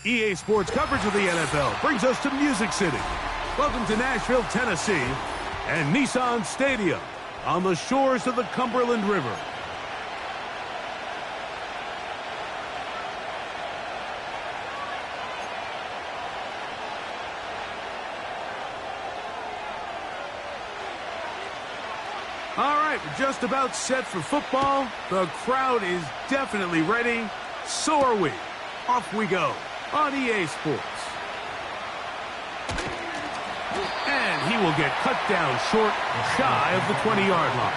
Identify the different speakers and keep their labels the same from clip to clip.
Speaker 1: EA Sports coverage of the NFL brings us to Music City. Welcome to Nashville, Tennessee, and Nissan Stadium on the shores of the Cumberland River. All right, we're just about set for football. The crowd is definitely ready. So are we. Off we go on EA Sports. And he will get cut down short, shy of the 20-yard line.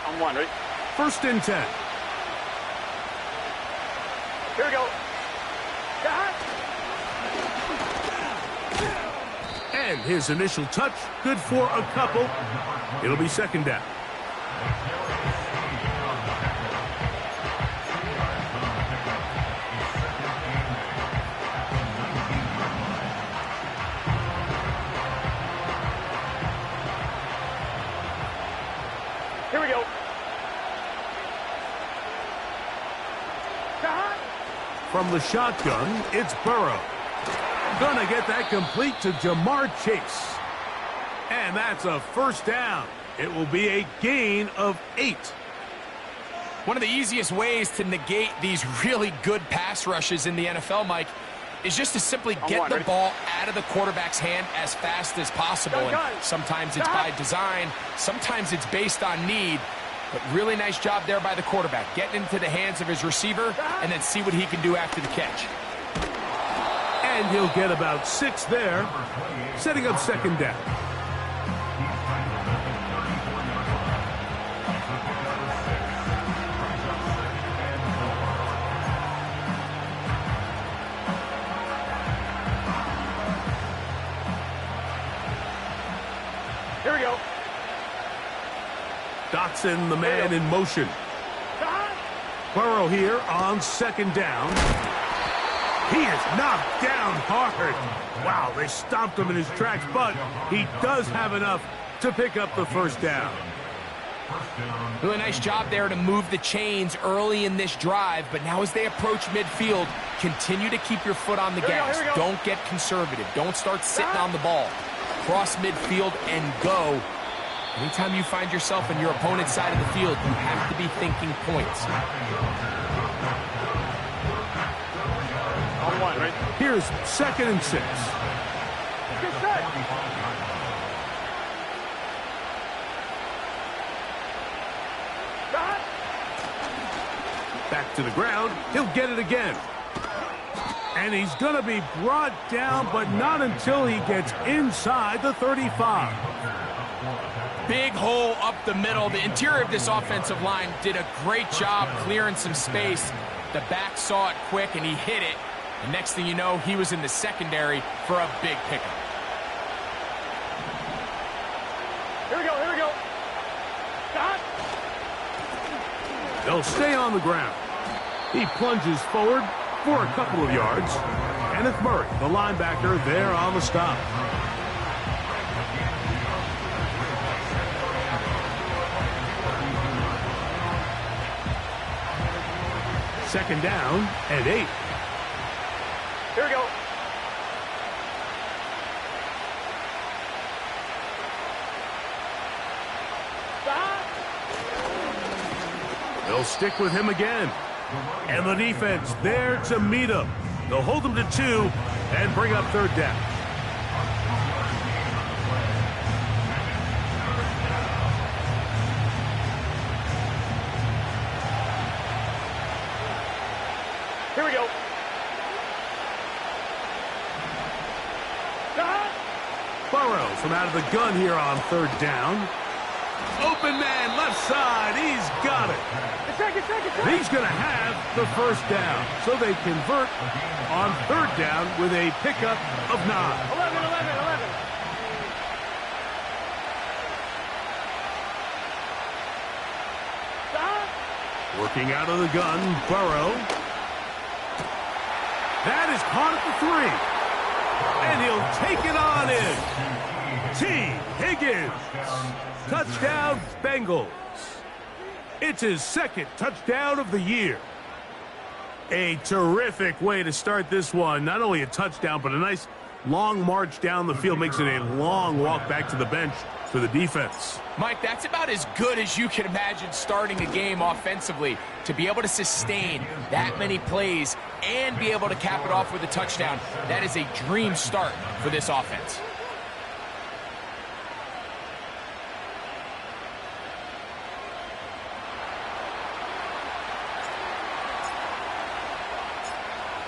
Speaker 2: On one, ready?
Speaker 1: First and 10.
Speaker 2: Here we go.
Speaker 1: And his initial touch, good for a couple. It'll be second down.
Speaker 2: Here we go.
Speaker 1: From the shotgun, it's Burrow. Gonna get that complete to Jamar Chase. And that's a first down. It will be a gain of 8.
Speaker 3: One of the easiest ways to negate these really good pass rushes in the NFL, Mike, is just to simply get the ball out of the quarterback's hand as fast as possible. And sometimes it's by design, sometimes it's based on need. But really nice job there by the quarterback, getting into the hands of his receiver and then see what he can do after the catch.
Speaker 1: And he'll get about 6 there, setting up second down.
Speaker 2: Here we go.
Speaker 1: Dotson, the man in motion. Burrow here on second down. He is knocked down hard. Wow, they stopped him in his tracks, but he does have enough to pick up the first down.
Speaker 3: Really nice job there to move the chains early in this drive, but now as they approach midfield, continue to keep your foot on the gas. Don't get conservative. Don't start sitting on the ball. Cross midfield and go. Anytime you find yourself on your opponent's side of the field, you have to be thinking points.
Speaker 2: On one, right?
Speaker 1: Here's second and 6.
Speaker 2: Get set.
Speaker 1: Back to the ground. He'll get it again. And he's going to be brought down, but not until he gets inside the 35.
Speaker 3: Big hole up the middle. The interior of this offensive line did a great job clearing some space. The back saw it quick, and he hit it. The next thing you know, he was in the secondary for a big pickup.
Speaker 2: Here we go, here we go.
Speaker 1: They'll stay on the ground. He plunges forward for a couple of yards. Kenneth Murray, the linebacker, there on the stop. Second down and 8.
Speaker 2: Here we go.
Speaker 1: They'll stick with him again. And the defense there to meet him. They'll hold him to 2 and bring up third down.
Speaker 2: Here we go.
Speaker 1: Burrow from out of the gun here on third down. Open man, left side. He's got it. He's going to have the first down. So they convert on third down with a pickup of 9.
Speaker 2: 11.
Speaker 1: Working out of the gun, Burrow. That is caught at the 3. And he'll take it on in. T. Higgins. Touchdown, Bengals. It's his second touchdown of the year. A terrific way to start this one. Not only a touchdown, but a nice long march down the field. Makes it a long walk back to the bench for the defense.
Speaker 3: Mike, that's about as good as you can imagine starting a game offensively. To be able to sustain that many plays and be able to cap it off with a touchdown, that is a dream start for this offense.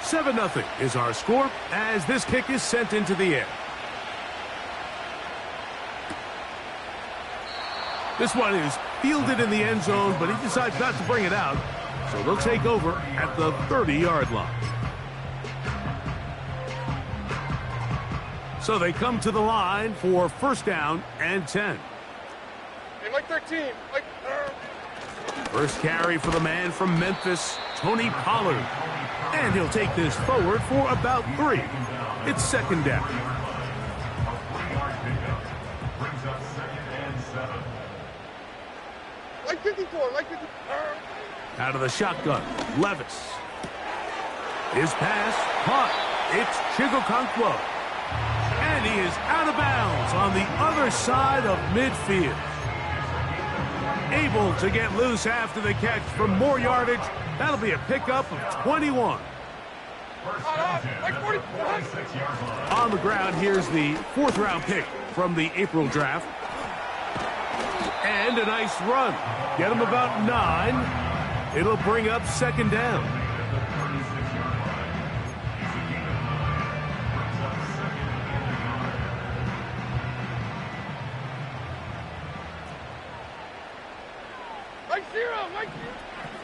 Speaker 1: Seven 0 is our score as this kick is sent into the air. This one is fielded in the end zone, but he decides not to bring it out. So they'll take over at the 30-yard line. So they come to the line for first down and 10.
Speaker 2: Hey, Mike 13.
Speaker 1: First carry for the man from Memphis, Tony Pollard. And he'll take this forward for about 3. It's second down.
Speaker 2: Mike 54. Mike 54.
Speaker 1: Out of the shotgun, Levis. His pass, caught. It's Chigokonkwo. And he is out of bounds on the other side of midfield. Able to get loose after the catch for more yardage. That'll be a pickup of 21. On the ground, here's the 4th-round pick from the April draft. And a nice run. Get him about 9. It'll bring up second down.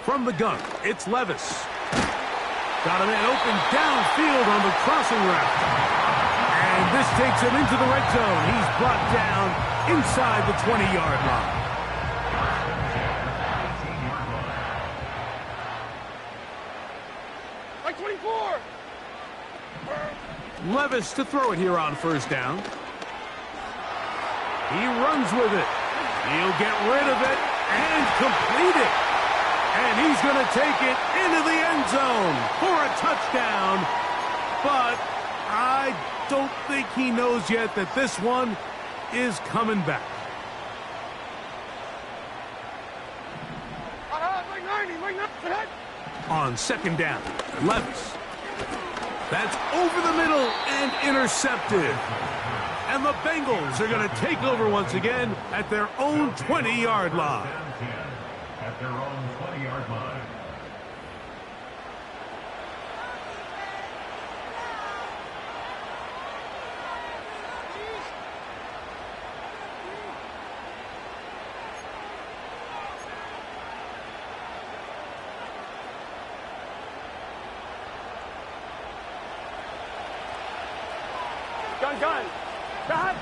Speaker 1: From the gun, it's Levis. Got a man open downfield on the crossing route. And this takes him into the red zone. He's brought down inside the 20-yard line.
Speaker 2: Mike 24.
Speaker 1: Levis to throw it here on first down. He runs with it. He'll get rid of it and complete it. And he's going to take it into the end zone for a touchdown. But I don't think he knows yet that this one is coming back. On second down, Levis. That's over the middle and intercepted. And the Bengals are going to take over once again at their own 20-yard line.
Speaker 4: At their own 20-yard line.
Speaker 2: Gun. Shot.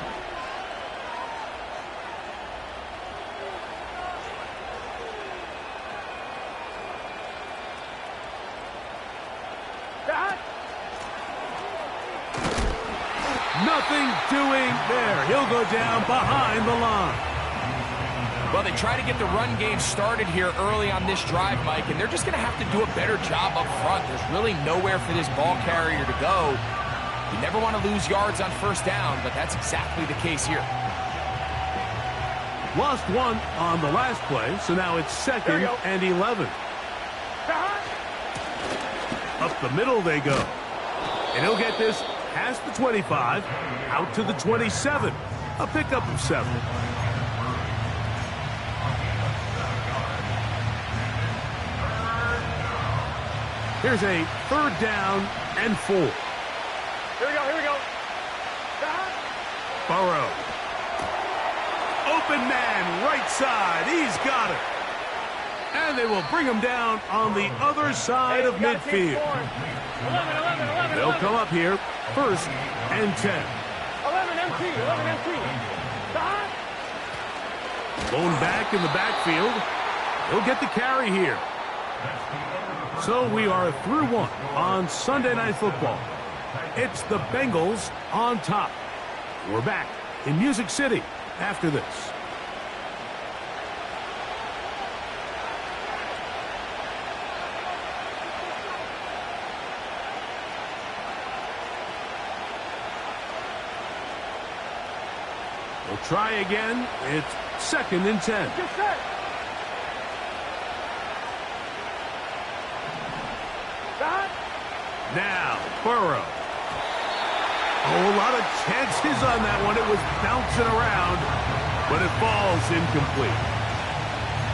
Speaker 1: Nothing doing there. He'll go down behind the line.
Speaker 3: Well, they try to get the run game started here early on this drive, Mike, and they're just going to have to do a better job up front. There's really nowhere for this ball carrier to go. You never want to lose yards on first down, but that's exactly the case here.
Speaker 1: Lost one on the last play, so now it's second and 11. Up the middle they go. And he'll get this past the 25, out to the 27. A pickup of 7. Here's a third down and 4.
Speaker 2: Here we go.
Speaker 1: Burrow. Open man, right side. He's got it. And they will bring him down on the other side of midfield.
Speaker 2: 11.
Speaker 1: They'll come up here, first and 10.
Speaker 2: 11 MT.
Speaker 1: Blown back in the backfield. He'll get the carry here. So we are through one on Sunday Night Football. It's the Bengals on top. We're back in Music City after this. We'll try again. It's 2nd and 10.
Speaker 2: Get set. Stop.
Speaker 1: Now, Burrow. Oh, a lot of chances on that one. It was bouncing around, but it falls incomplete.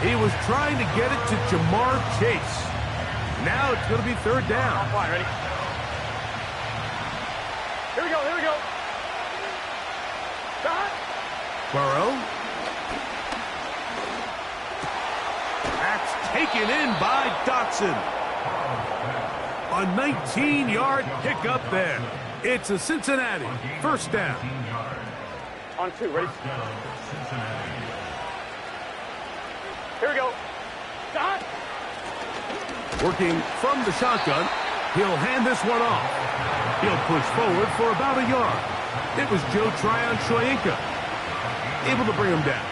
Speaker 1: He was trying to get it to Jamar Chase. Now it's going to be 3rd down.
Speaker 2: Fine, ready? Here we go, here we go. Stop.
Speaker 1: Burrow. That's taken in by Dotson. A 19-yard pickup there. It's a Cincinnati 1st down.
Speaker 2: On 2, ready? Here we go. Stop.
Speaker 1: Working from the shotgun, he'll hand this one off. He'll push forward for about a yard. It was Joe Tryon-Shoyinka able to bring him down.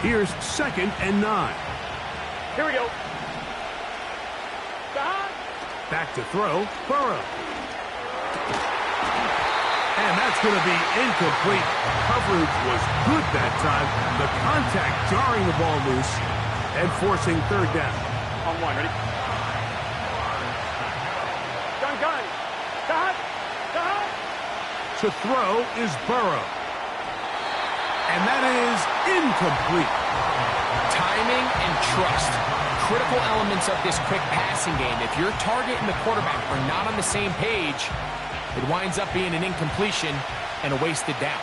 Speaker 1: Here's 2nd and 9.
Speaker 2: Here we go. Stop.
Speaker 1: Back to throw, Burrow. And that's going to be incomplete. Coverage was good that time. The contact jarring the ball loose and forcing 3rd down.
Speaker 2: On 1, ready? Gun. Stop. Stop.
Speaker 1: To throw is Burrow. And that is incomplete.
Speaker 3: Timing and trust. Critical elements of this quick passing game. If your target and the quarterback are not on the same page, it winds up being an incompletion and a wasted down.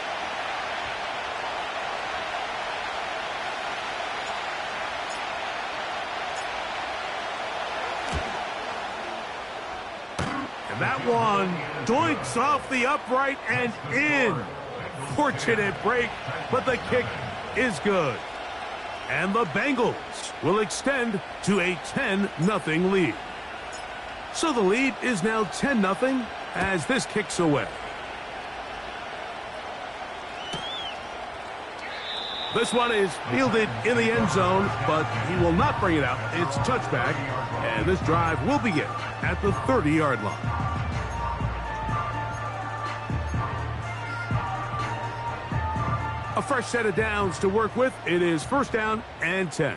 Speaker 1: And that one doinks off the upright and in. Fortunate break, but the kick is good. And the Bengals will extend to a 10-0 lead. So the lead is now 10-0 as this kicks away. This one is fielded in the end zone, but he will not bring it out. It's touchback, and this drive will begin at the 30-yard line. A fresh set of downs to work with. It is 1st down and 10.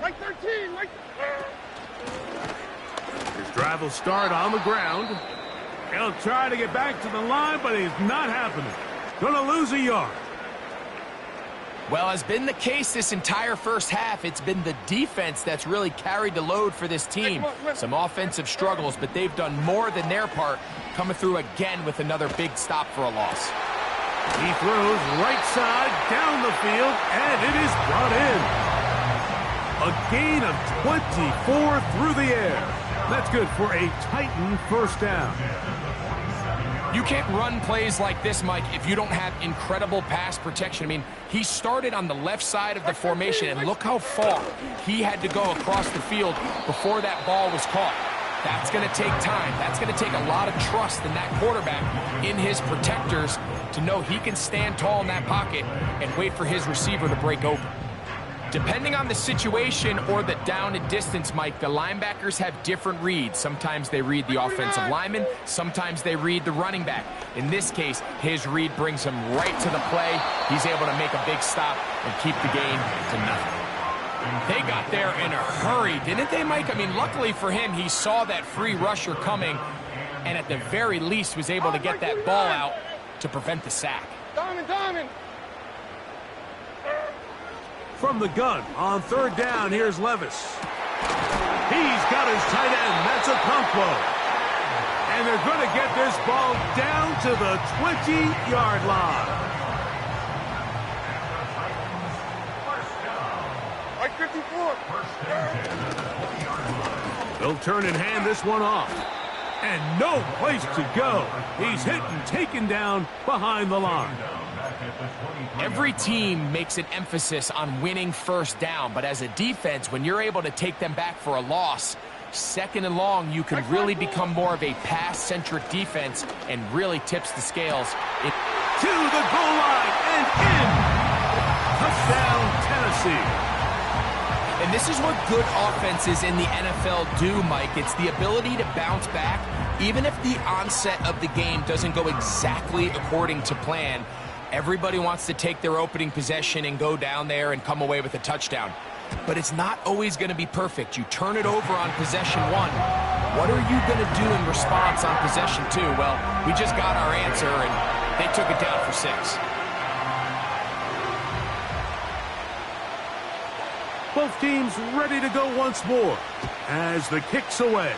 Speaker 2: Right 13, right.
Speaker 1: His drive will start on the ground. He'll try to get back to the line, but it's not happening. Gonna lose a yard.
Speaker 3: Well, has been the case this entire first half. It's been the defense that's really carried the load for this team. Some offensive struggles, but they've done more than their part, coming through again with another big stop for a loss.
Speaker 1: He throws right side down the field, and it is brought in. A gain of 24 through the air. That's good for a Titan 1st down.
Speaker 3: You can't run plays like this, Mike, if you don't have incredible pass protection. I mean, he started on the left side of the formation, and look how far he had to go across the field before that ball was caught. That's going to take time. That's going to take a lot of trust in that quarterback, in his protectors, to know he can stand tall in that pocket and wait for his receiver to break open. Depending on the situation or the down and distance, Mike, the linebackers have different reads. Sometimes they read the offensive lineman. Sometimes they read the running back. In this case, his read brings him right to the play. He's able to make a big stop and keep the gain to nothing. They got there in a hurry, didn't they, Mike? I mean, luckily for him, he saw that free rusher coming and at the very least was able to get that ball out to prevent the sack.
Speaker 2: Diamond.
Speaker 1: From the gun on 3rd down, here's Levis. He's got his tight end. That's Okonkwo. And they're going to get this ball down to the 20-yard line.
Speaker 2: Right 54.
Speaker 1: They'll turn and hand this one off. And no place to go. He's hit and taken down behind the line.
Speaker 3: Every team makes an emphasis on winning first down, but as a defense, when you're able to take them back for a loss, second and long, you can really become more of a pass-centric defense and really tips the scales.
Speaker 1: To the goal line and in. Touchdown, Tennessee.
Speaker 3: And this is what good offenses in the NFL do, Mike. It's the ability to bounce back, even if the onset of the game doesn't go exactly according to plan. Everybody wants to take their opening possession and go down there and come away with a touchdown. But it's not always going to be perfect. You turn it over on possession one. What are you going to do in response on possession two? Well, we just got our answer, and they took it down for 6.
Speaker 1: Both teams ready to go once more as the kick's away.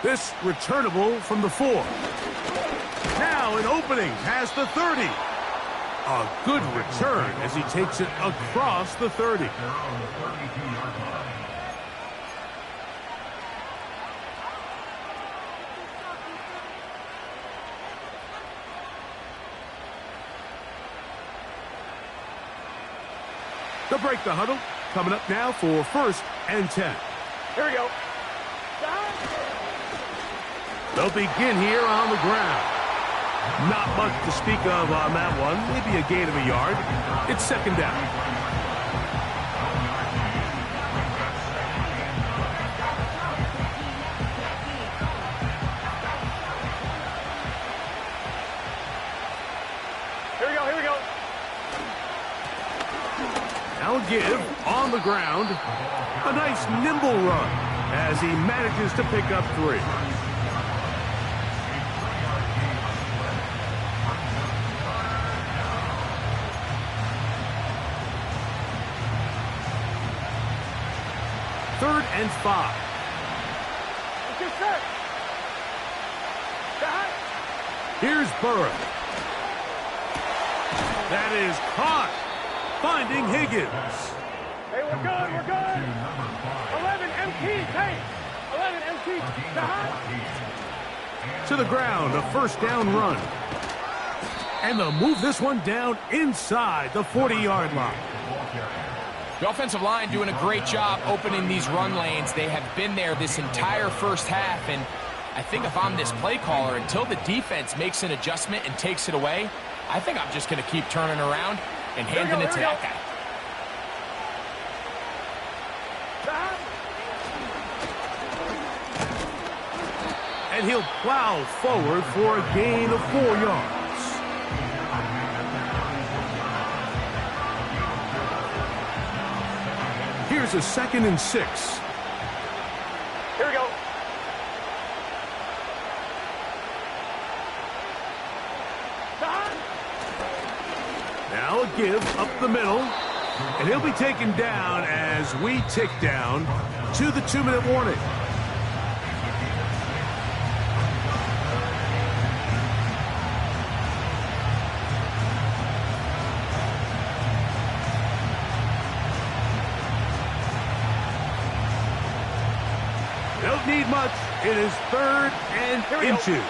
Speaker 1: This returnable from the 4. Now an opening past the 30. A good return as he takes it across the 30. They'll break the huddle. Coming up now for 1st and 10.
Speaker 2: Here we go.
Speaker 1: They'll begin here on the ground. Not much to speak of on that one. Maybe a gain of a yard. It's 2nd down.
Speaker 2: Here we go, here we go.
Speaker 1: Now give on the ground. A nice nimble run as he manages to pick up 3. Third and 5. Here's Burrow. That is caught. Finding Higgins.
Speaker 2: Hey, we're good, we're good. 11 MT, hey. 11 MT.
Speaker 1: To the ground, a 1st down run. And they'll move this one down inside the 40-yard line.
Speaker 3: The offensive line doing a great job opening these run lanes. They have been there this entire first half, and I think if I'm this play caller, until the defense makes an adjustment and takes it away, I think I'm just going to keep turning around and handing it to that guy.
Speaker 1: And he'll plow forward for a gain of 4 yards. Here's a 2nd and 6.
Speaker 2: Here we go.
Speaker 1: Now a give up the middle. And he'll be taken down as we tick down to the 2-minute warning. Don't need much. It is 3rd and inches.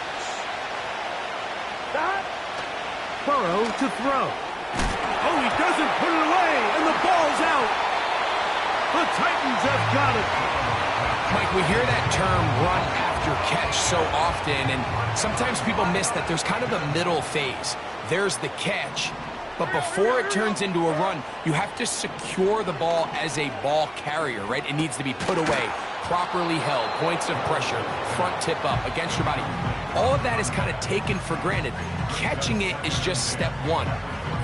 Speaker 1: Burrow to throw. Oh, he doesn't put it away, and the ball's out. The Titans have got it.
Speaker 3: Mike, we hear that term run after catch so often, and sometimes people miss that there's kind of a middle phase. There's the catch, but before it turns into a run, you have to secure the ball as a ball carrier, right? It needs to be put away, properly held, points of pressure, front tip up against your body. All of that is kind of taken for granted. Catching it is just step one.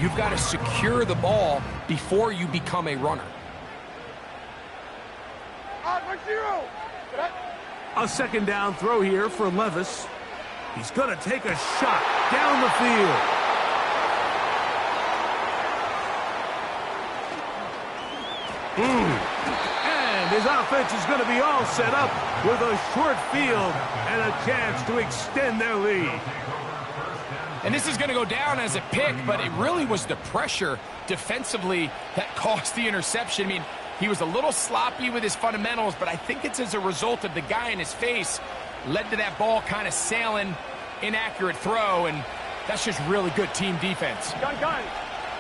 Speaker 3: You've got to secure the ball before you become a runner.
Speaker 1: A 2nd down throw here for Levis. He's going to take a shot down the field. And his offense is going to be all set up with a short field and a chance to extend their lead.
Speaker 3: And this is going to go down as a pick, but it really was the pressure defensively that caused the interception. I mean, He was a little sloppy with his fundamentals, but I think it's as a result of the guy in his face led to that ball kind of sailing, inaccurate throw, and that's just really good team defense.
Speaker 2: Gun.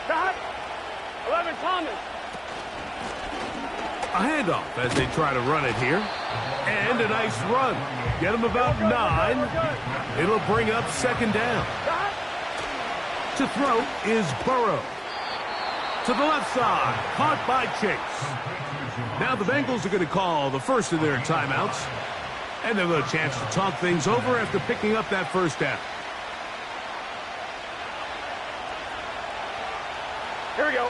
Speaker 2: Stop. 11, Thomas.
Speaker 1: A handoff as they try to run it here. And a nice run. Get him about 9. It'll bring up second down. To throw is Burrow. To the left side. Caught by Chase. Now the Bengals are going to call the first of their timeouts. And they'll have a chance to talk things over after picking up that first down.
Speaker 2: Here we go.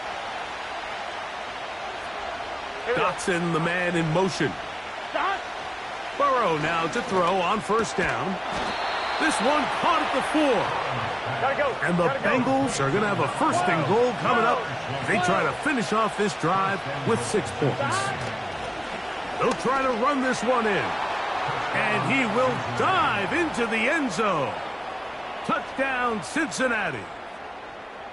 Speaker 1: Dotson, the man in motion.
Speaker 2: Stop.
Speaker 1: Burrow now to throw on first down. This one caught at the 4.
Speaker 2: Gotta go.
Speaker 1: And the Bengals are going to have a first and goal coming up. They try to finish off this drive with 6 points. They'll try to run this one in. And he will dive into the end zone. Touchdown, Cincinnati.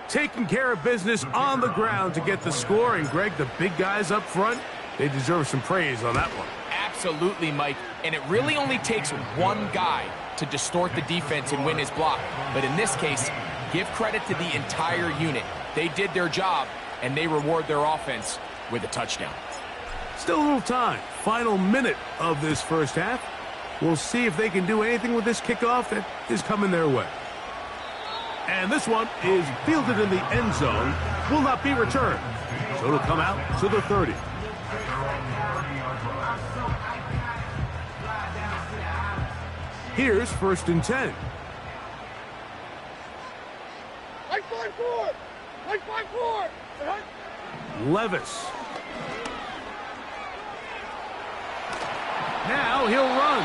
Speaker 1: Taking care of business on the ground to get the score. And, Greg, the big guys up front, they deserve some praise on that one.
Speaker 3: Absolutely, Mike. And it really only takes one guy to distort the defense and win his block. But in this case, give credit to the entire unit. They did their job, and they reward their offense with a touchdown.
Speaker 1: Still a little time. Final minute of this first half. We'll see if they can do anything with this kickoff that is coming their way. And this one is fielded in the end zone. Will not be returned. So it'll come out to the 30. Here's first and 10.
Speaker 2: Like 5-4. Like 5-4.
Speaker 1: Levis. Now he'll run.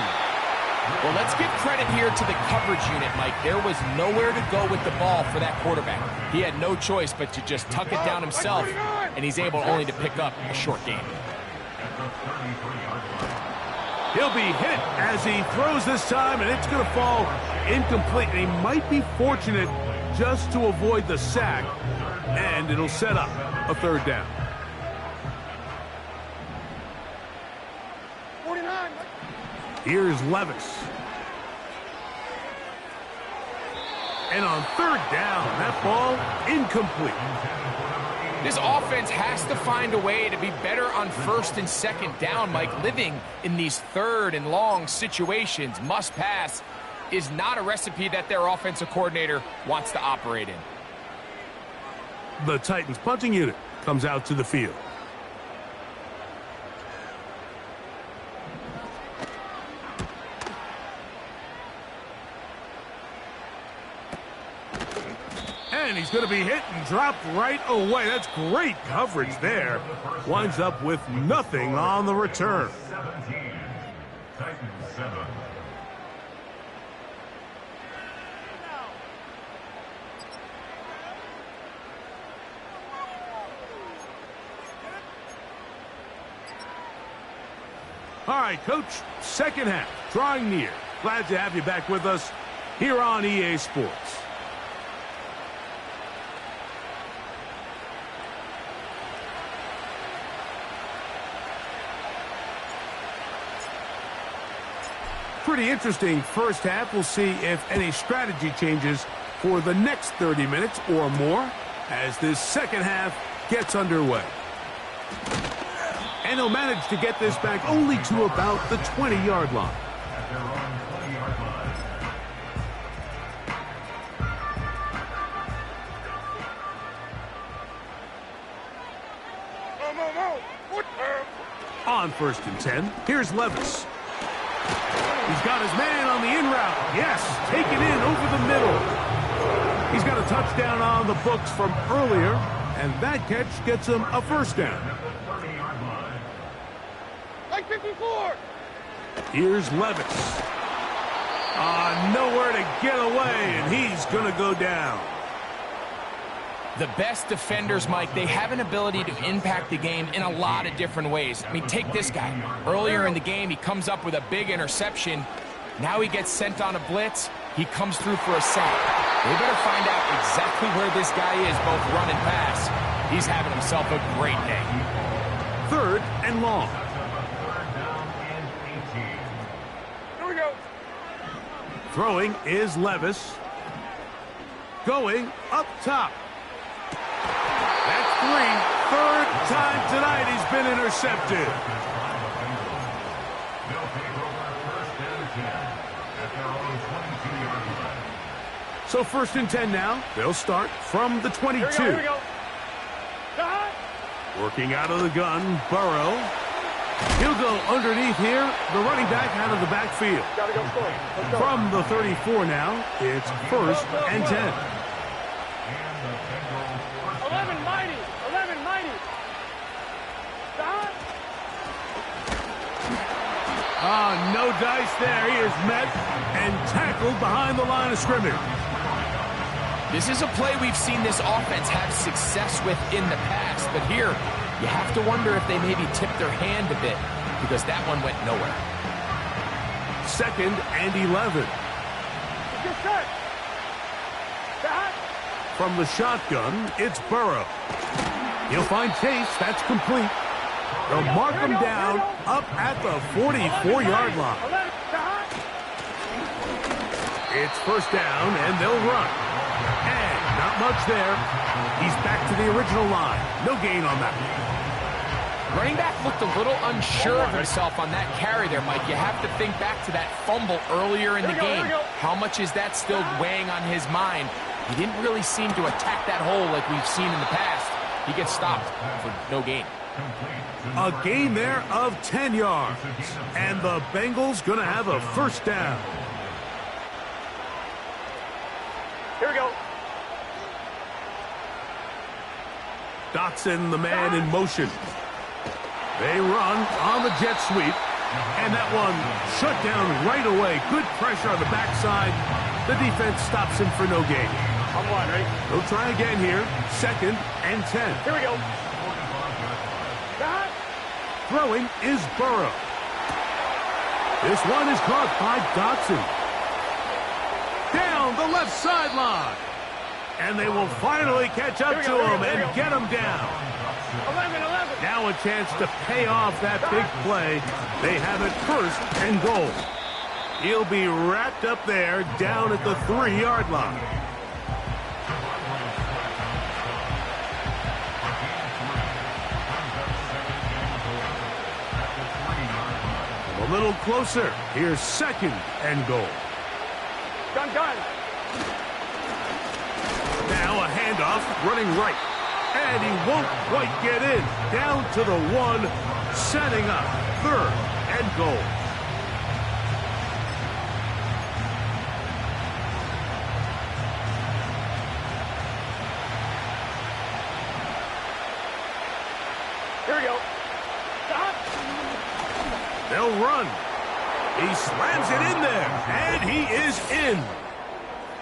Speaker 3: Well, let's give credit here to the coverage unit, Mike. There was nowhere to go with the ball for that quarterback. He had no choice but to just tuck it down himself, and he's able only to pick up a short gain.
Speaker 1: He'll be hit as he throws this time, and it's going to fall incomplete. And he might be fortunate just to avoid the sack, and it'll set up a third down.
Speaker 2: 49.
Speaker 1: Here's Levis. And on third down, that ball incomplete.
Speaker 3: This offense has to find a way to be better on first and second down, Mike. Living in these third and long situations, must pass, is not a recipe that their offensive coordinator wants to operate in.
Speaker 1: The Titans punting unit comes out to the field. And he's going to be hit and dropped right away. That's great coverage there. Winds up with nothing on the return.
Speaker 4: 17. Titans 7.
Speaker 1: All right, Coach, second half, drawing near. Glad to have you back with us here on EA Sports. Pretty interesting first half. We'll see if any strategy changes for the next 30 minutes or more as this second half gets underway. And he'll manage to get this back only to about the 20-yard line.
Speaker 4: At their own 20-yard line.
Speaker 1: On first and 10, here's Levis. He's got his man on the in route. Yes, taken in over the middle. He's got a touchdown on the books from earlier, and that catch gets him a first down.
Speaker 2: Like 54.
Speaker 1: Here's Levis. Nowhere to get away, and he's going to go down.
Speaker 3: The best defenders, Mike, they have an ability to impact the game in a lot of different ways. I mean, take this guy. Earlier in the game, he comes up with a big interception. Now he gets sent on a blitz. He comes through for a sack. They better find out exactly where this guy is, both run and pass. He's having himself a great day.
Speaker 1: 3rd and long.
Speaker 4: Third down and 18.
Speaker 2: Here we go.
Speaker 1: Throwing is Levis. Going up top. That's 3. 3rd time tonight he's been intercepted.
Speaker 4: They'll take over 1st and 10 at their own 22-yard line.
Speaker 1: So 1st and 10 now. They'll start from the 22.
Speaker 2: Here we go. Stop.
Speaker 1: Working out of the gun, Burrow. He'll go underneath here. The running back out of the backfield.
Speaker 2: Gotta go slow. Let's go.
Speaker 1: From the 34 now, it's 1st and 10.
Speaker 4: And the Bengals first
Speaker 2: 11 mighty. 11 mighty. Stop.
Speaker 1: No dice there. He is met and tackled behind the line of scrimmage.
Speaker 3: This is a play we've seen this offense have success with in the past, but here you have to wonder if they maybe tipped their hand a bit because that one went nowhere.
Speaker 1: 2nd and 11.
Speaker 2: Get set. Stop.
Speaker 1: From the shotgun, it's Burrow. He'll find Chase. That's complete. They'll mark him down up at the 44-yard line.
Speaker 2: 11. Stop.
Speaker 1: It's 1st down, and they'll run. And not much there. He's back to the original line. No gain on that.
Speaker 3: Running back looked a little unsure of himself on that carry there, Mike. You have to think back to that fumble earlier in the game. How much is that still weighing on his mind? He didn't really seem to attack that hole like we've seen in the past. He gets stopped for no gain.
Speaker 1: A gain there of 10 yards. And the Bengals going to have a 1st down.
Speaker 2: Here we go.
Speaker 1: Dotson, the man in motion. They run on the jet sweep. And that one shut down right away. Good pressure on the backside. The defense stops him for no gain.
Speaker 2: I'm one, ready?
Speaker 1: They'll try again here. 2nd and 10.
Speaker 2: Here we go. Stop.
Speaker 1: Throwing is Burrow. This one is caught by Dotson. Down the left sideline. And they will finally catch up to him and get him down.
Speaker 2: 11.
Speaker 1: Now a chance to pay off that big play. They have it 1st and goal. He'll be wrapped up there down at the 3-yard line. A little closer. Here's 2nd and goal.
Speaker 2: Gun.
Speaker 1: Now a handoff running right. And he won't quite get in. Down to the 1. Setting up 3rd and goal.
Speaker 2: Here we go. Stop.
Speaker 1: They'll run. He slams it in there. And he is in.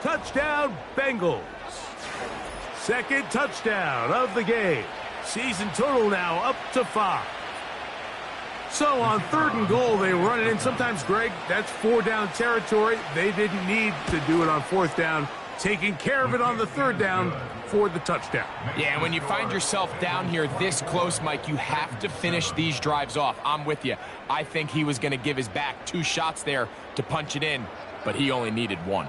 Speaker 1: Touchdown, Bengals. 2nd touchdown of the game. Season total now up to 5. So on 3rd and goal, they run it in. Sometimes, Greg, that's 4-down territory. They didn't need to do it on 4th down. Taking care of it on the 3rd down for the touchdown.
Speaker 3: Yeah, and when you find yourself down here this close, Mike, you have to finish these drives off. I'm with you. I think he was going to give his back 2 shots there to punch it in, but he only needed 1.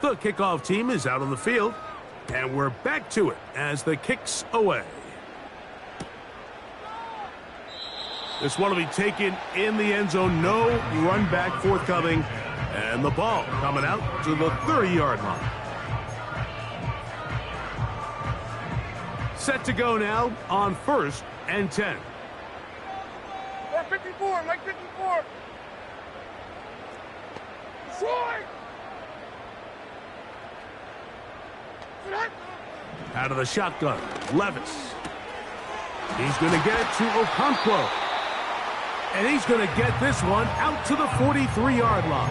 Speaker 1: The kickoff team is out on the field, and we're back to it as the kick's away. This one will be taken in the end zone. No run back forthcoming, and the ball coming out to the 30-yard line. Set to go now on 1st and 10.
Speaker 2: 54, Mike 54. Short.
Speaker 1: Out of the shotgun, Levis. He's going to get it to Okonkwo. And he's going to get this one out to the 43-yard line.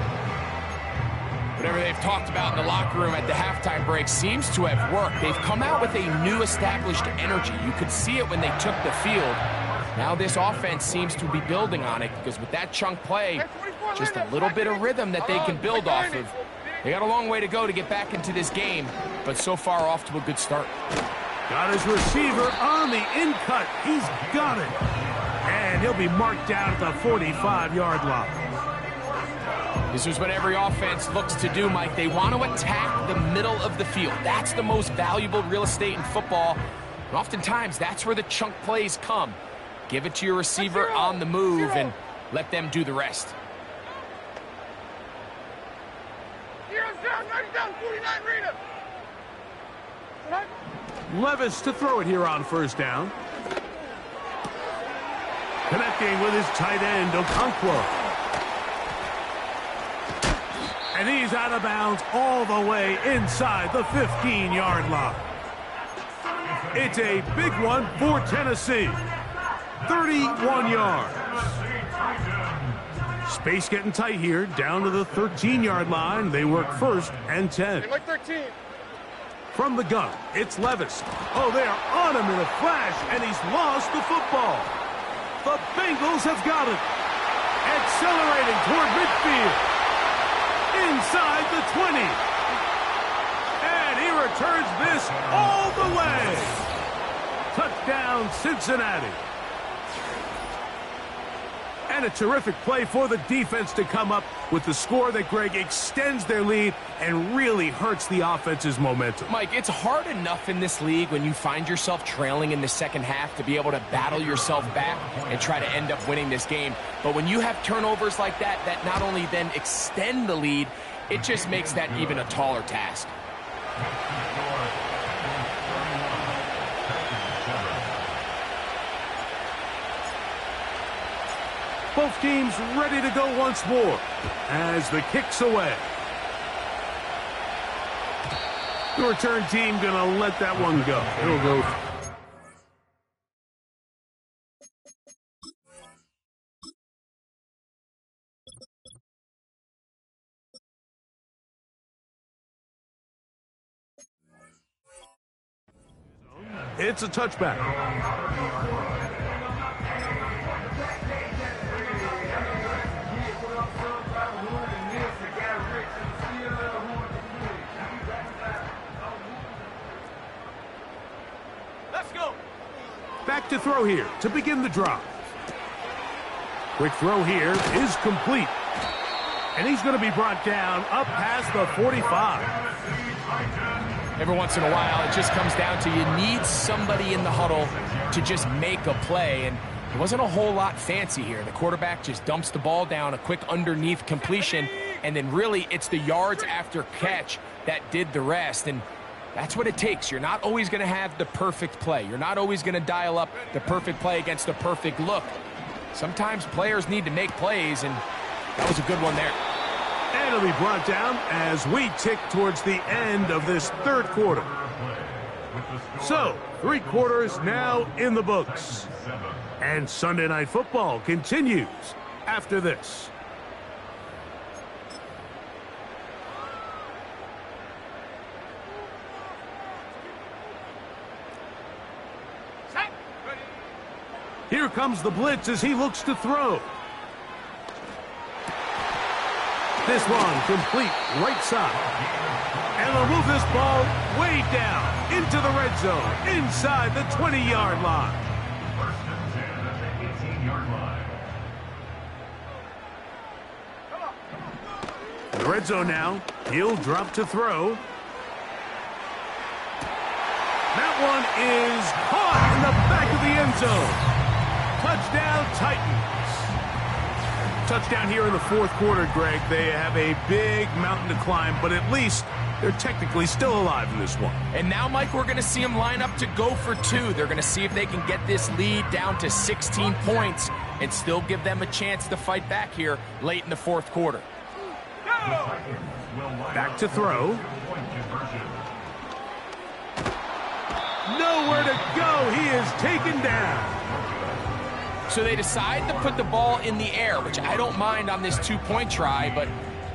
Speaker 3: Whatever they've talked about in the locker room at the halftime break seems to have worked. They've come out with a new established energy. You could see it when they took the field. Now this offense seems to be building on it because with that chunk play, just a little bit of rhythm that they can build off of. They got a long way to go to get back into this game, but so far off to a good start.
Speaker 1: Got his receiver on the in-cut. He's got it. And he'll be marked down at the 45-yard line.
Speaker 3: This is what every offense looks to do, Mike. They want to attack the middle of the field. That's the most valuable real estate in football. And oftentimes, that's where the chunk plays come. Give it to your receiver on the move and let them do the rest.
Speaker 1: Levis to throw it here on first down. Connecting with his tight end, Okonkwo. And he's out of bounds all the way inside the 15-yard line. It's a big one for Tennessee. 31 yards. Space getting tight here, down to the 13-yard line. They work first and 10.
Speaker 2: Like 13.
Speaker 1: From the gun, it's Levis. Oh, they are on him in a flash, and he's lost the football. The Bengals have got it. Accelerating toward midfield. Inside the 20. And he returns this all the way. Touchdown, Cincinnati. And a terrific play for the defense to come up with the score that, Greg, extends their lead and really hurts the offense's momentum.
Speaker 3: Mike, it's hard enough in this league when you find yourself trailing in the second half to be able to battle yourself back and try to end up winning this game. But when you have turnovers like that, that not only then extend the lead, it just makes that even a taller task.
Speaker 1: Both teams ready to go once more as the kick's away. The return team gonna let that one go. It'll go. It's a touchback. Back to throw here to begin the drive. Quick throw here is complete. And he's going to be brought down up past the 45.
Speaker 3: Every once in a while, it just comes down to you need somebody in the huddle to just make a play. And it wasn't a whole lot fancy here. The quarterback just dumps the ball down, a quick underneath completion, and then really it's the yards after catch that did the rest. And that's what it takes. You're not always going to have the perfect play. You're not always going to dial up the perfect play against the perfect look. Sometimes players need to make plays, and that was a good one there.
Speaker 1: And it'll be brought down as we tick towards the end of this third quarter. So, 3 quarters now in the books. And Sunday Night Football continues after this. Here comes the blitz as he looks to throw. This one complete right side. And they'll move this ball way down into the red zone inside the 20-yard line.
Speaker 4: First and 10 at the 18-yard line.
Speaker 1: In the red zone now, he'll drop to throw. That one is caught in the back of the end zone. Touchdown, Titans. Touchdown here in the fourth quarter, Greg. They have a big mountain to climb, but at least they're technically still alive in this one.
Speaker 3: And now, Mike, we're going to see them line up to go for 2. They're going to see if they can get this lead down to 16 points and still give them a chance to fight back here late in the fourth quarter.
Speaker 1: Back to throw. Nowhere to go. He is taken down.
Speaker 3: So they decide to put the ball in the air, which I don't mind on this 2-point try, but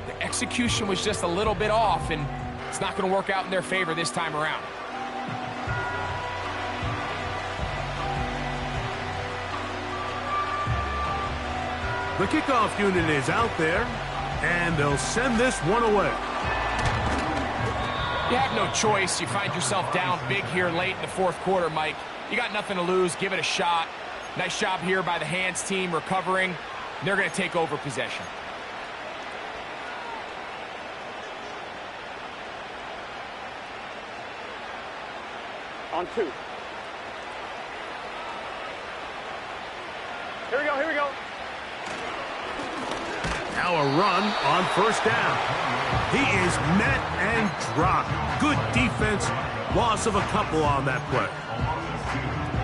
Speaker 3: the execution was just a little bit off, and it's not going to work out in their favor this time around.
Speaker 1: The kickoff unit is out there, and they'll send this one away.
Speaker 3: You have no choice. You find yourself down big here late in the fourth quarter, Mike. You got nothing to lose. Give it a shot. Nice job here by the hands team recovering. They're going to take over possession.
Speaker 2: On 2. Here we go, here we go.
Speaker 1: Now a run on first down. He is met and dropped. Good defense. Loss of a couple on that play.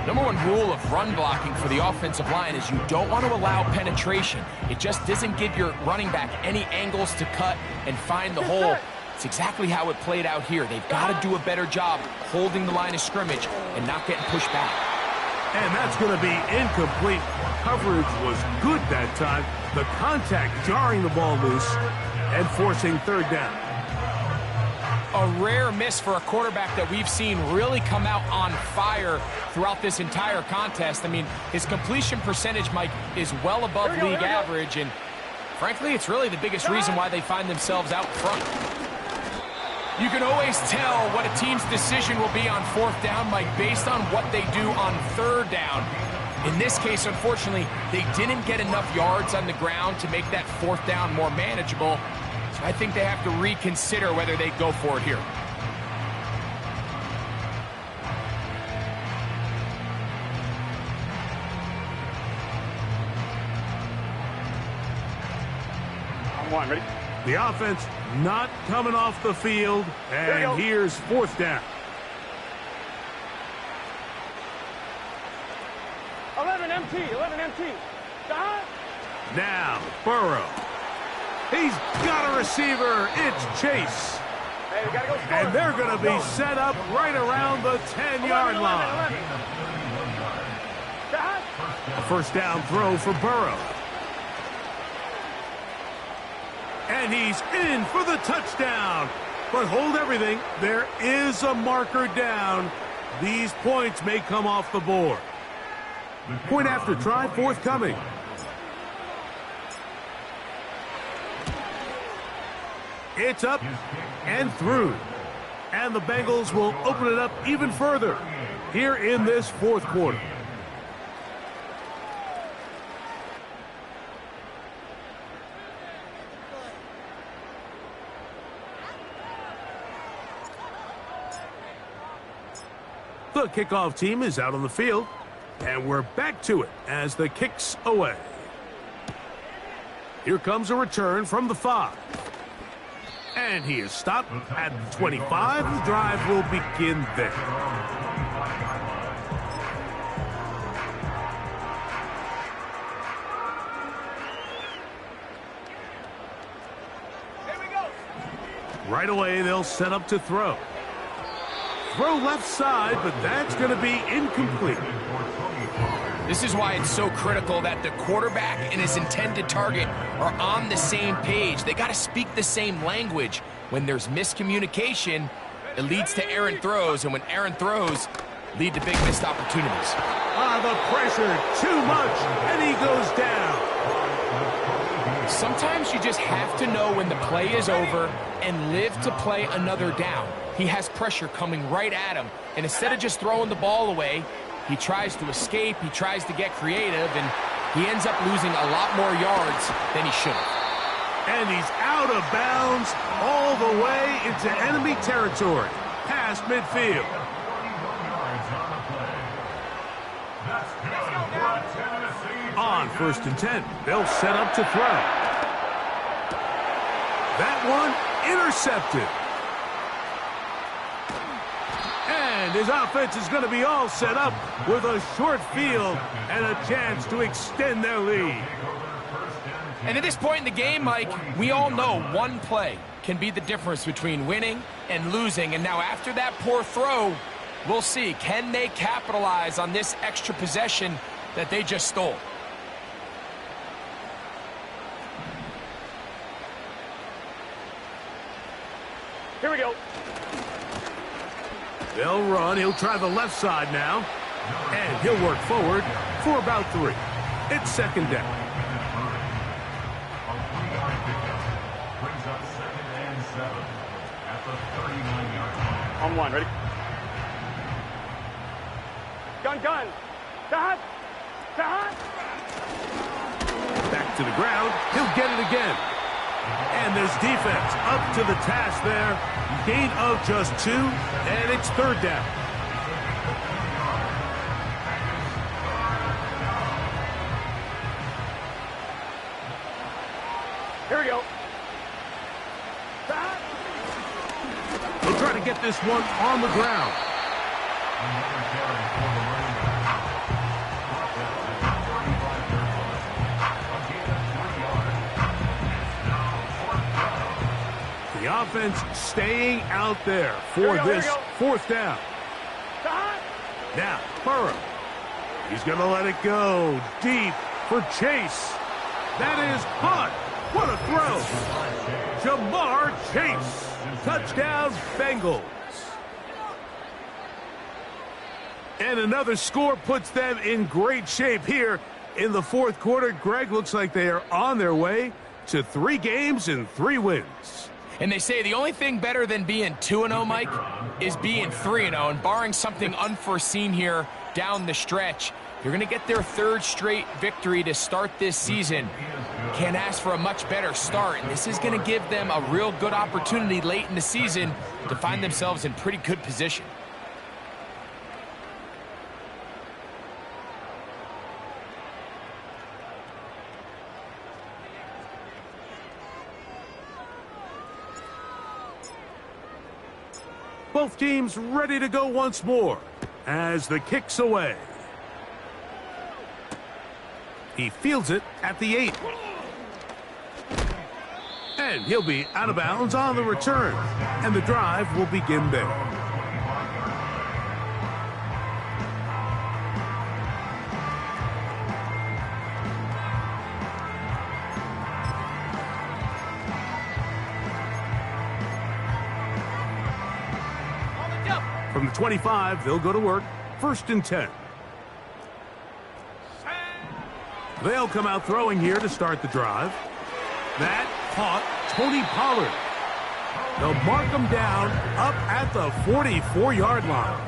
Speaker 3: Number one rule of run blocking for the offensive line is you don't want to allow penetration. It just doesn't give your running back any angles to cut and find the hole. It's exactly how it played out here. They've got to do a better job holding the line of scrimmage and not getting pushed back.
Speaker 1: And that's going to be incomplete. Coverage was good that time. The contact jarring the ball loose and forcing third down.
Speaker 3: A rare miss for a quarterback that we've seen really come out on fire throughout this entire contest. I mean, his completion percentage, Mike, is well above league average, and frankly, it's really the biggest reason why they find themselves out front. You can always tell what a team's decision will be on fourth down, Mike, based on what they do on third down. In this case, unfortunately, they didn't get enough yards on the ground to make that fourth down more manageable. So I think they have to reconsider whether they go for it here.
Speaker 2: On 1, ready?
Speaker 1: The offense not coming off the field, and here's fourth down.
Speaker 2: 11 MT, 11 MT.
Speaker 1: Now, Burrow. He's got a receiver. It's Chase.
Speaker 2: Hey, we gotta go score.
Speaker 1: And they're going to be set up right around the 10-yard line. A first down throw for Burrow. And he's in for the touchdown. But hold everything. There is a marker down. These points may come off the board. Point after try forthcoming. It's up and through. And the Bengals will open it up even further here in this fourth quarter. The kickoff team is out on the field, and we're back to it as the kick's away. Here comes a return from the 5. And he is stopped at the 25. The drive will begin there.
Speaker 2: Here we go.
Speaker 1: Right away, they'll set up to throw. Throw left side, but that's going to be incomplete.
Speaker 3: This is why it's so critical that the quarterback and his intended target are on the same page. They got to speak the same language. When there's miscommunication, it leads to errant throws, and when errant throws lead to big missed opportunities.
Speaker 1: The pressure, too much, and he goes down.
Speaker 3: Sometimes you just have to know when the play is over and live to play another down. He has pressure coming right at him, and instead of just throwing the ball away, he tries to escape, he tries to get creative, and he ends up losing a lot more yards than he should have.
Speaker 1: And he's out of bounds all the way into enemy territory, past midfield. On first and 10, they'll set up to throw. That one intercepted. And his offense is going to be all set up with a short field and a chance to extend their lead.
Speaker 3: And at this point in the game, Mike, we all know one play can be the difference between winning and losing. And now after that poor throw, we'll see, can they capitalize on this extra possession that they just stole?
Speaker 2: Here we go.
Speaker 1: They'll run. He'll try the left side now. And he'll work forward for about 3. It's second down.
Speaker 4: Brings up 2nd and 7 at the 39-yard line.
Speaker 2: On one, ready? Gun, gun. Stop. Stop.
Speaker 1: Back to the ground. He'll get it again. And there's defense up to the task there. Gain of just 2, and it's third down.
Speaker 2: Here we go.
Speaker 1: They'll try to get this one on the ground. The offense staying out there for this fourth down. Now, Burrow. He's going to let it go deep for Chase. That is caught. What a throw. Jamar Chase. Touchdown, Bengals. And another score puts them in great shape here in the fourth quarter. Greg, looks like they are on their way to 3 games and 3 wins.
Speaker 3: And they say the only thing better than being 2-0, Mike, is being 3-0. And barring something unforeseen here down the stretch, you're going to get their 3rd straight victory to start this season. Can't ask for a much better start. And this is going to give them a real good opportunity late in the season to find themselves in pretty good position.
Speaker 1: Both teams ready to go once more as the kick's away. He fields it at the 8. And he'll be out of bounds on the return. And the drive will begin there. From the 25, they'll go to work. 1st and 10. They'll come out throwing here to start the drive. That caught Tony Pollard. They'll mark him down up at the 44-yard line.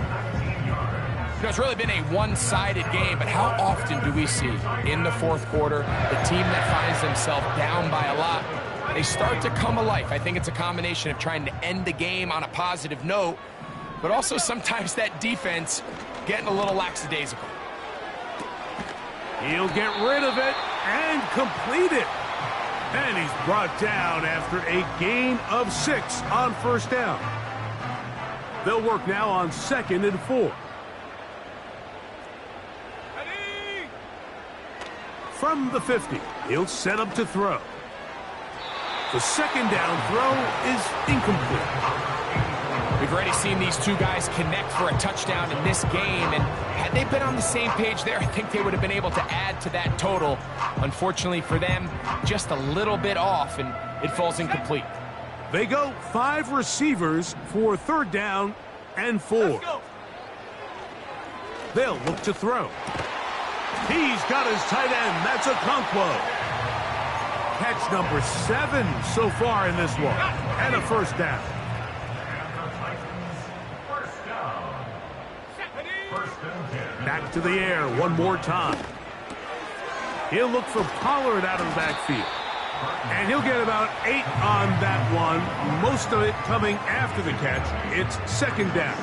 Speaker 3: You know, it's really been a one-sided game, but how often do we see in the fourth quarter the team that finds themselves down by a lot, they start to come alive? I think it's a combination of trying to end the game on a positive note, but also sometimes that defense getting a little lackadaisical.
Speaker 1: He'll get rid of it and complete it. And he's brought down after a gain of 6 on 1st down. They'll work now on 2nd and 4. From the 50, he'll set up to throw. The 2nd down throw is incomplete.
Speaker 3: We've already seen these two guys connect for a touchdown in this game, and had they been on the same page there, I think they would have been able to add to that total. Unfortunately for them, just a little bit off, and it falls incomplete.
Speaker 1: They go 5 receivers for 3rd down and 4. They'll look to throw. He's got his tight end. That's Okonkwo. Catch number 7 so far in this one, and a 1st down. Back to the air one more time. He'll look for Pollard out of the backfield. And he'll get about 8 on that one. Most of it coming after the catch. It's 2nd down.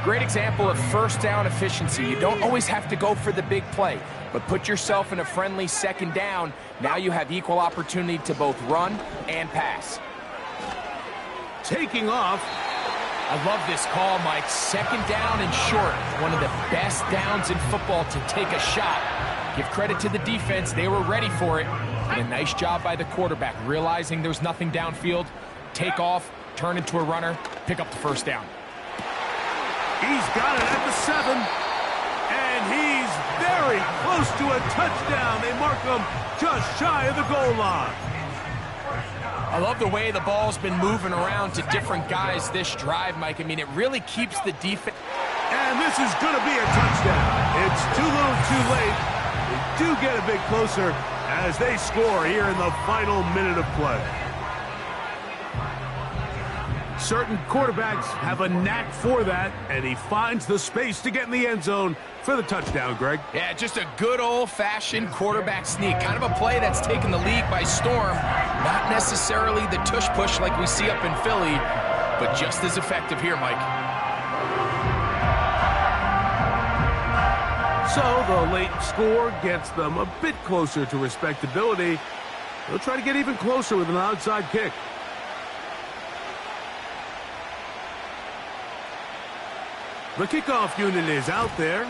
Speaker 3: Great example of 1st down efficiency. You don't always have to go for the big play, but put yourself in a friendly 2nd down. Now you have equal opportunity to both run and pass.
Speaker 1: Taking off.
Speaker 3: I love this call, Mike. 2nd down and short. One of the best downs in football to take a shot. Give credit to the defense. They were ready for it. And a nice job by the quarterback, realizing there's nothing downfield. Take off, turn into a runner, pick up the 1st down.
Speaker 1: He's got it at the 7. And he's very close to a touchdown. They mark him just shy of the goal line.
Speaker 3: I love the way the ball's been moving around to different guys this drive, Mike. I mean, it really keeps the defense.
Speaker 1: And this is going to be a touchdown. It's too little too late. They do get a bit closer as they score here in the final minute of play. Certain quarterbacks have a knack for that, and he finds the space to get in the end zone for the touchdown, Greg.
Speaker 3: Yeah, just a good old-fashioned quarterback sneak. Kind of a play that's taken the league by storm. Not necessarily the tush-push like we see up in Philly, but just as effective here, Mike.
Speaker 1: So the late score gets them a bit closer to respectability. They'll try to get even closer with an outside kick. The kickoff unit is out there,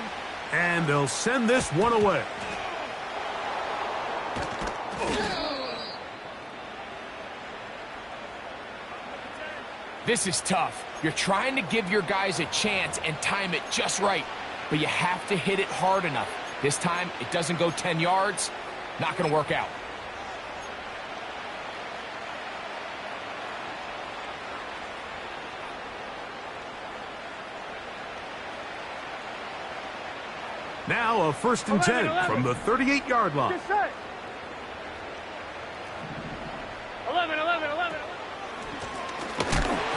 Speaker 1: and they'll send this one away.
Speaker 3: This is tough. You're trying to give your guys a chance and time it just right, but you have to hit it hard enough. This time, it doesn't go 10 yards. Not going to work out.
Speaker 1: Now a 1st and 10 from the 38-yard line.
Speaker 2: 11.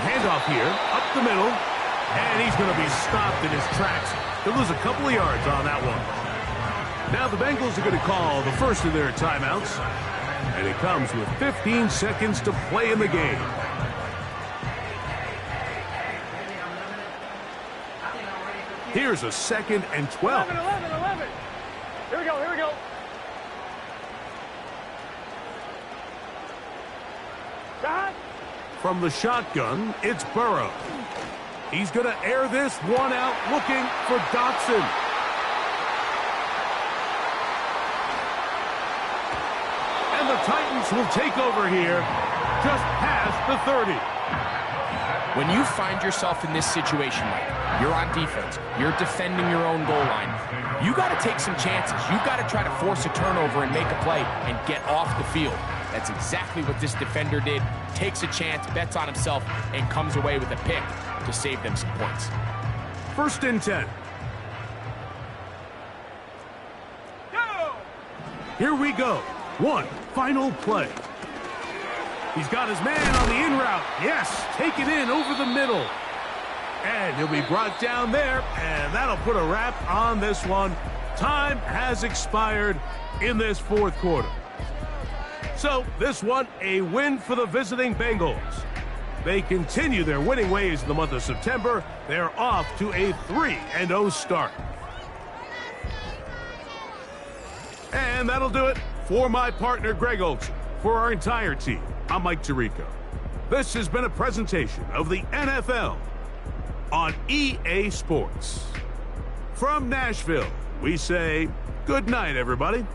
Speaker 1: Handoff here, up the middle, and he's going to be stopped in his tracks. He'll lose a couple of yards on that one. Now the Bengals are going to call the first of their timeouts, and it comes with 15 seconds to play in the game. Here's a 2nd and 12.
Speaker 2: 11. Here we go. Shot.
Speaker 1: From the shotgun, it's Burrow. He's going to air this one out, looking for Dotson. And the Titans will take over here just past the 30.
Speaker 3: When you find yourself in this situation, Mike, you're on defense, you're defending your own goal line, you got to take some chances. You got to try to force a turnover and make a play and get off the field. That's exactly what this defender did. Takes a chance, bets on himself, and comes away with a pick to save them some points.
Speaker 1: 1st and 10.
Speaker 2: Go!
Speaker 1: Here we go. One final play. He's got his man on the in route. Yes, take it in over the middle. And he'll be brought down there, and that'll put a wrap on this one. Time has expired in this 4th quarter. So this one, a win for the visiting Bengals. They continue their winning ways in the month of September. They're off to a 3-0 start. And that'll do it for my partner, Greg Olsen. For our entire team, I'm Mike Tirico. This has been a presentation of the NFL on EA Sports. From Nashville, we say good night, everybody.